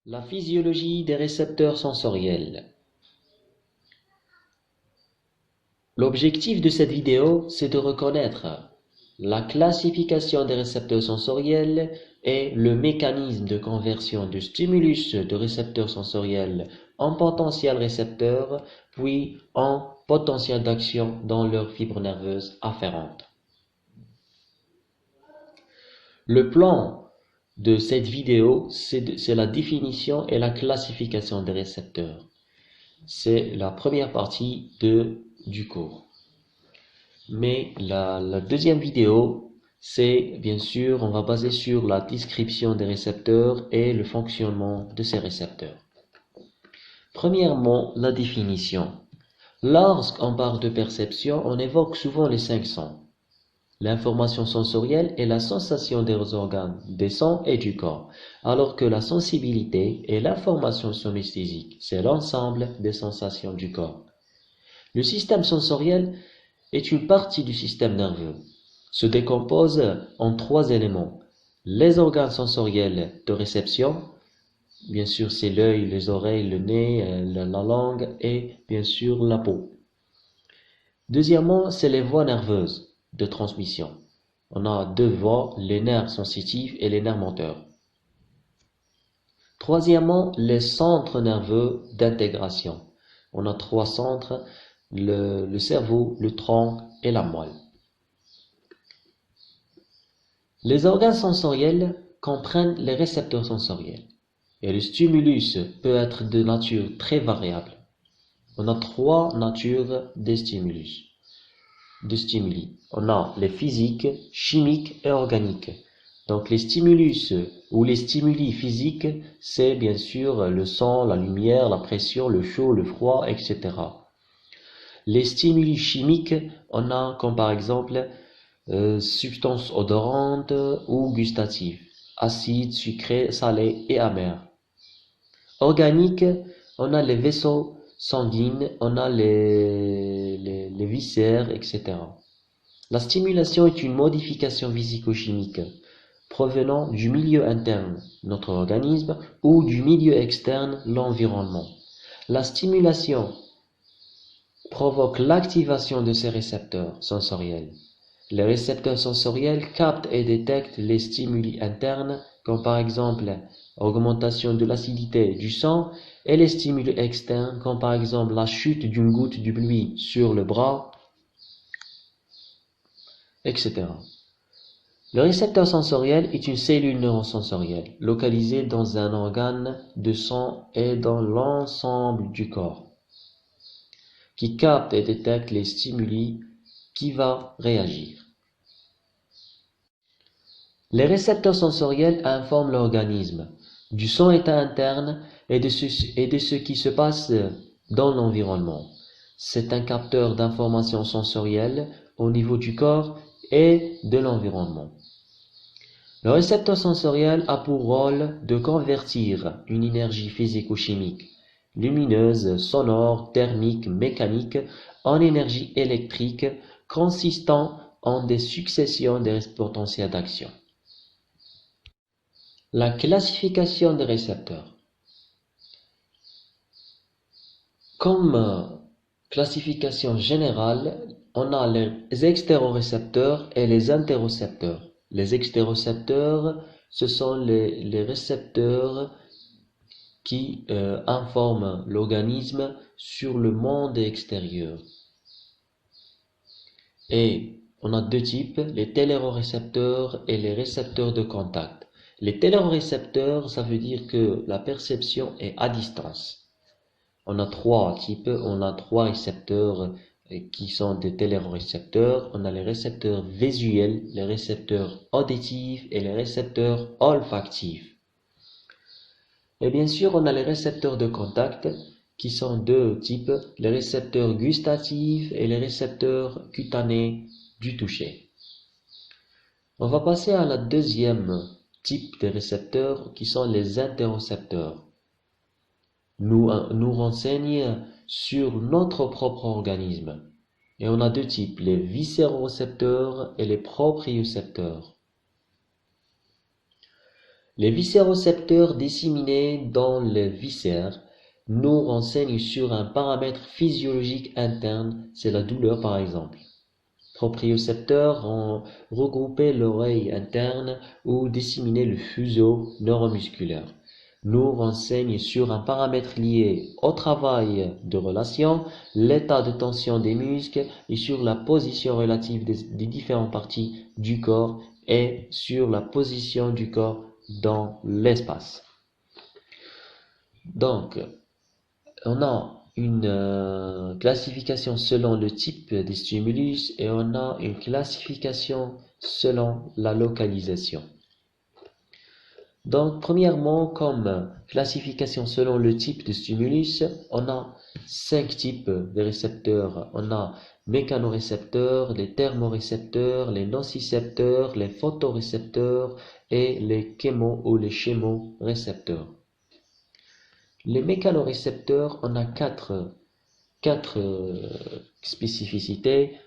La physiologie des récepteurs sensoriels. L'objectif de cette vidéo, c'est de reconnaître la classification des récepteurs sensoriels et le mécanisme de conversion du stimulus de récepteurs sensoriels en potentiel récepteur, puis en potentiel d'action dans leurs fibres nerveuses afférentes. Le plan de cette vidéo, c'est la définition et la classification des récepteurs. C'est la première partie du cours. Mais la deuxième vidéo, c'est bien sûr, on va baser sur la description des récepteurs et le fonctionnement de ces récepteurs. Premièrement, la définition. Lorsqu'on parle de perception, on évoque souvent les 5 sens. L'information sensorielle est la sensation des organes, des sens et du corps, alors que la sensibilité est l'information synesthésique, c'est l'ensemble des sensations du corps. Le système sensoriel est une partie du système nerveux, se décompose en 3 éléments. Les organes sensoriels de réception, bien sûr c'est l'œil, les oreilles, le nez, la langue et bien sûr la peau. Deuxièmement, c'est les voies nerveuses de transmission. On a 2 voies, les nerfs sensitifs et les nerfs moteurs. Troisièmement, les centres nerveux d'intégration. On a 3 centres, le cerveau, le tronc et la moelle. Les organes sensoriels comprennent les récepteurs sensoriels. Et le stimulus peut être de nature très variable. On a 3 natures de stimuli. On a les physiques, chimiques et organiques. Donc les stimulus ou les stimuli physiques, c'est bien sûr le son, la lumière, la pression, le chaud, le froid, etc. Les stimuli chimiques, on a comme par exemple substances odorantes ou gustatives, acides, sucrés, salés et amers. Organiques, on a les vaisseaux sanguines, on a les viscères, etc. La stimulation est une modification physico-chimique provenant du milieu interne, notre organisme, ou du milieu externe, l'environnement. La stimulation provoque l'activation de ces récepteurs sensoriels. Les récepteurs sensoriels captent et détectent les stimuli internes, comme par exemple augmentation de l'acidité du sang, et les stimuli externes, comme par exemple la chute d'une goutte de pluie sur le bras, etc. Le récepteur sensoriel est une cellule neurosensorielle localisée dans un organe de sang et dans l'ensemble du corps, qui capte et détecte les stimuli qui va réagir. Les récepteurs sensoriels informent l'organisme du son état interne et de ce qui se passe dans l'environnement. C'est un capteur d'informations sensorielles au niveau du corps et de l'environnement. Le récepteur sensoriel a pour rôle de convertir une énergie physico-chimique, lumineuse, sonore, thermique, mécanique, en énergie électrique consistant en des successions de potentiels d'action. La classification des récepteurs. Comme classification générale, on a les extérorécepteurs et les interocepteurs. Les extérocepteurs, ce sont les récepteurs qui informent l'organisme sur le monde extérieur. Et on a 2 types, les télérorécepteurs et les récepteurs de contact. Les télérorécepteurs, ça veut dire que la perception est à distance. On a 3 types, on a 3 récepteurs qui sont des télérorécepteurs. On a les récepteurs visuels, les récepteurs auditifs et les récepteurs olfactifs. Et bien sûr, on a les récepteurs de contact qui sont 2 types, les récepteurs gustatifs et les récepteurs cutanés du toucher. On va passer à la deuxième type de récepteurs qui sont les interocepteurs. Nous renseignent sur notre propre organisme. Et on a 2 types, les viscérorécepteurs et les propriocepteurs. Les viscérocepteurs disséminés dans les viscères nous renseignent sur un paramètre physiologique interne, c'est la douleur par exemple. Propriocepteurs ont regroupé l'oreille interne ou disséminé le fuseau neuromusculaire. Nous renseignent sur un paramètre lié au travail de relation, l'état de tension des muscles et sur la position relative des différentes parties du corps et sur la position du corps dans l'espace. Donc, on a une classification selon le type des stimulus et on a une classification selon la localisation. Donc, premièrement, comme classification selon le type de stimulus, on a 5 types de récepteurs. On a mécanorécepteurs, les thermorécepteurs, les nocicepteurs, les photorécepteurs et les chémo ou les chémorécepteurs. Les mécanorécepteurs, on a quatre spécificités.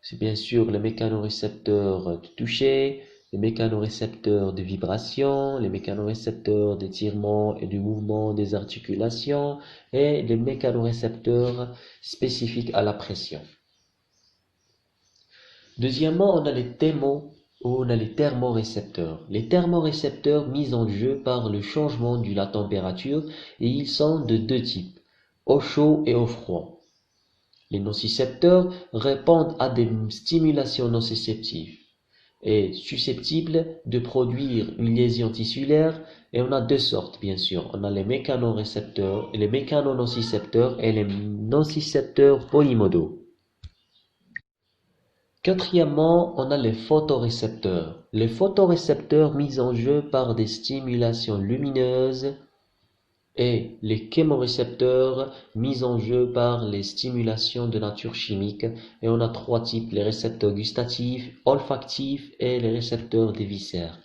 C'est bien sûr les mécanorécepteurs de toucher, les mécanorécepteurs de vibration, les mécanorécepteurs d'étirement et du mouvement des articulations et les mécanorécepteurs spécifiques à la pression. Deuxièmement, on a les thermorécepteurs. Les thermorécepteurs mis en jeu par le changement de la température et ils sont de deux types, au chaud et au froid. Les nocicepteurs répondent à des stimulations nociceptives et susceptibles de produire une lésion tissulaire et on a deux sortes bien sûr. On a les mécanorécepteurs, les mécanonocicepteurs et les nocicepteurs polymodaux. Quatrièmement, on a les photorécepteurs. Les photorécepteurs mis en jeu par des stimulations lumineuses et les chémorécepteurs mis en jeu par les stimulations de nature chimique. Et on a trois types, les récepteurs gustatifs, olfactifs et les récepteurs des viscères.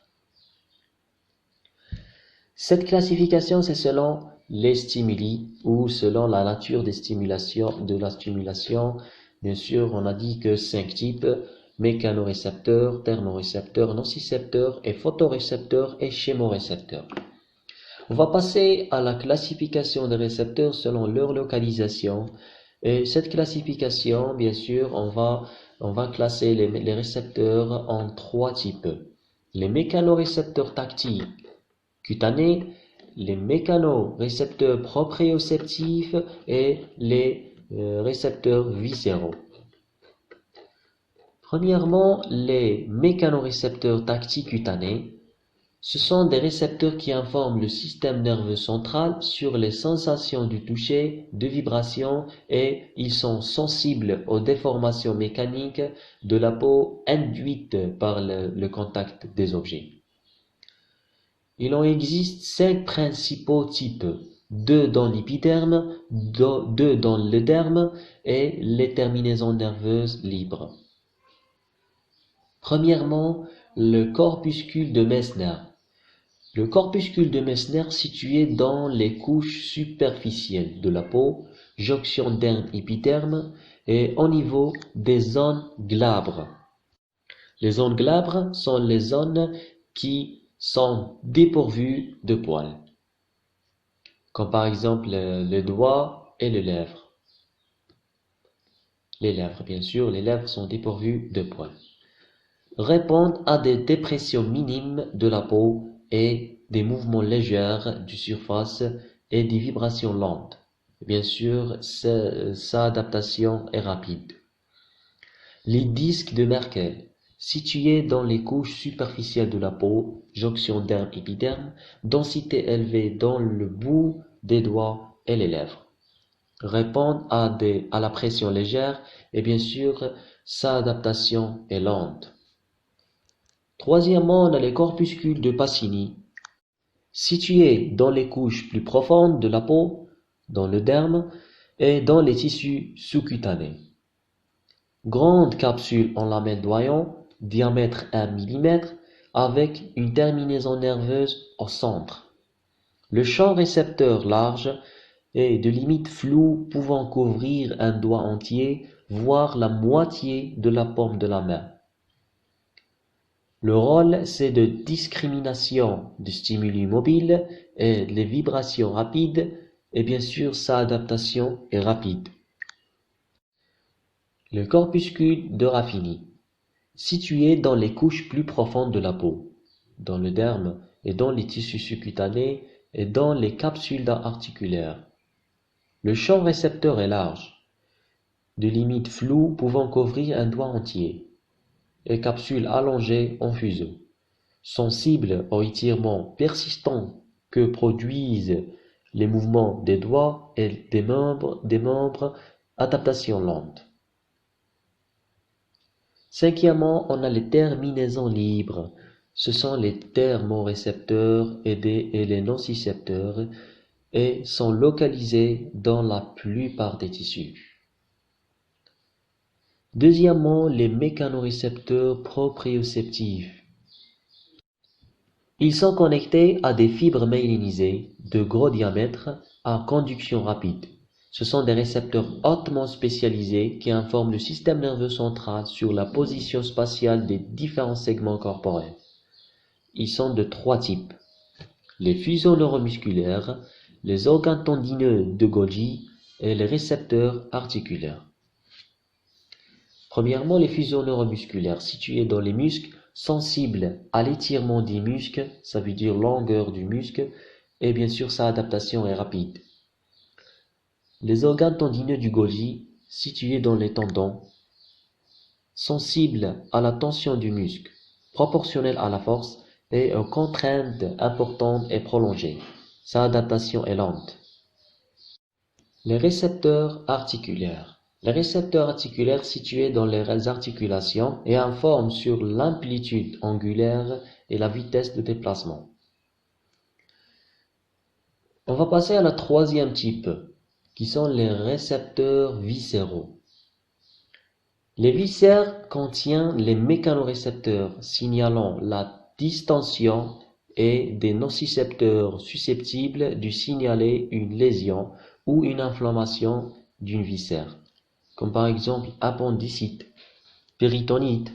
Cette classification, c'est selon les stimuli ou selon la nature des stimulations, de la stimulation. Bien sûr, on a dit que 5 types, mécanorécepteurs, thermorécepteurs, nocicepteurs et photorécepteurs et chémorécepteurs. On va passer à la classification des récepteurs selon leur localisation. Et cette classification, bien sûr, on va classer les récepteurs en 3 types. Les mécanorécepteurs tactiles cutanés, les mécanorécepteurs proprioceptifs et les récepteurs viscéraux. Premièrement, les mécanorécepteurs tactiles cutanés, ce sont des récepteurs qui informent le système nerveux central sur les sensations du toucher, de vibration et ils sont sensibles aux déformations mécaniques de la peau induites par le contact des objets. Il en existe 5 principaux types, 2 dans l'épiderme, 2 dans le derme et les terminaisons nerveuses libres. Premièrement, le corpuscule de Meissner. Le corpuscule de Meissner situé dans les couches superficielles de la peau, jonction derme-épiderme et au niveau des zones glabres. Les zones glabres sont les zones qui sont dépourvues de poils, comme par exemple les doigts et les lèvres. Les lèvres, bien sûr, les lèvres sont dépourvues de poils. Répondent à des dépressions minimes de la peau et des mouvements légers du surface et des vibrations lentes. Bien sûr, sa adaptation est rapide. Les disques de Merkel, situés dans les couches superficielles de la peau, jonction derme-épiderme, densité élevée dans le bout des doigts et les lèvres, répondent à la pression légère et bien sûr, sa adaptation est lente. Troisièmement, on a les corpuscules de Pacini, situés dans les couches plus profondes de la peau, dans le derme et dans les tissus sous-cutanés. Grande capsule en lamelle d'Oyon, diamètre 1 mm, avec une terminaison nerveuse au centre. Le champ récepteur large et de limites floues pouvant couvrir un doigt entier, voire la moitié de la paume de la main. Le rôle, c'est de discrimination de stimuli mobiles et les vibrations rapides, et bien sûr sa adaptation est rapide. Le corpuscule de Ruffini, situé dans les couches plus profondes de la peau, dans le derme et dans les tissus sous-cutanés et dans les capsules articulaires. Le champ récepteur est large, de limites floues pouvant couvrir un doigt entier, et capsules allongées en fuseau, sensibles aux étirements persistants que produisent les mouvements des doigts et des membres, adaptation lente. Cinquièmement, on a les terminaisons libres. Ce sont les thermorécepteurs et les nocicepteurs et sont localisés dans la plupart des tissus. Deuxièmement, les mécanorécepteurs proprioceptifs. Ils sont connectés à des fibres myélinisées de gros diamètre à conduction rapide. Ce sont des récepteurs hautement spécialisés qui informent le système nerveux central sur la position spatiale des différents segments corporels. Ils sont de 3 types: les fuseaux neuromusculaires, les organes tendineux de Golgi et les récepteurs articulaires. Premièrement, les fuseaux neuromusculaires situés dans les muscles, sensibles à l'étirement des muscles, ça veut dire longueur du muscle, et bien sûr sa adaptation est rapide. Les organes tendineux du Golgi, situés dans les tendons, sensibles à la tension du muscle, proportionnelle à la force et aux contraintes importantes et prolongées. Sa adaptation est lente. Les récepteurs articulaires. Les récepteurs articulaires situés dans les articulations et informent sur l'amplitude angulaire et la vitesse de déplacement. On va passer à la troisième type, qui sont les récepteurs viscéraux. Les viscères contiennent les mécanorécepteurs signalant la distension et des nocicepteurs susceptibles de signaler une lésion ou une inflammation d'une viscère, comme par exemple appendicite, péritonite,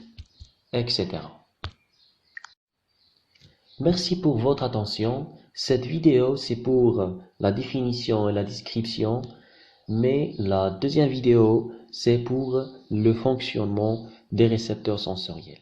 etc. Merci pour votre attention. Cette vidéo, c'est pour la définition et la description, mais la deuxième vidéo, c'est pour le fonctionnement des récepteurs sensoriels.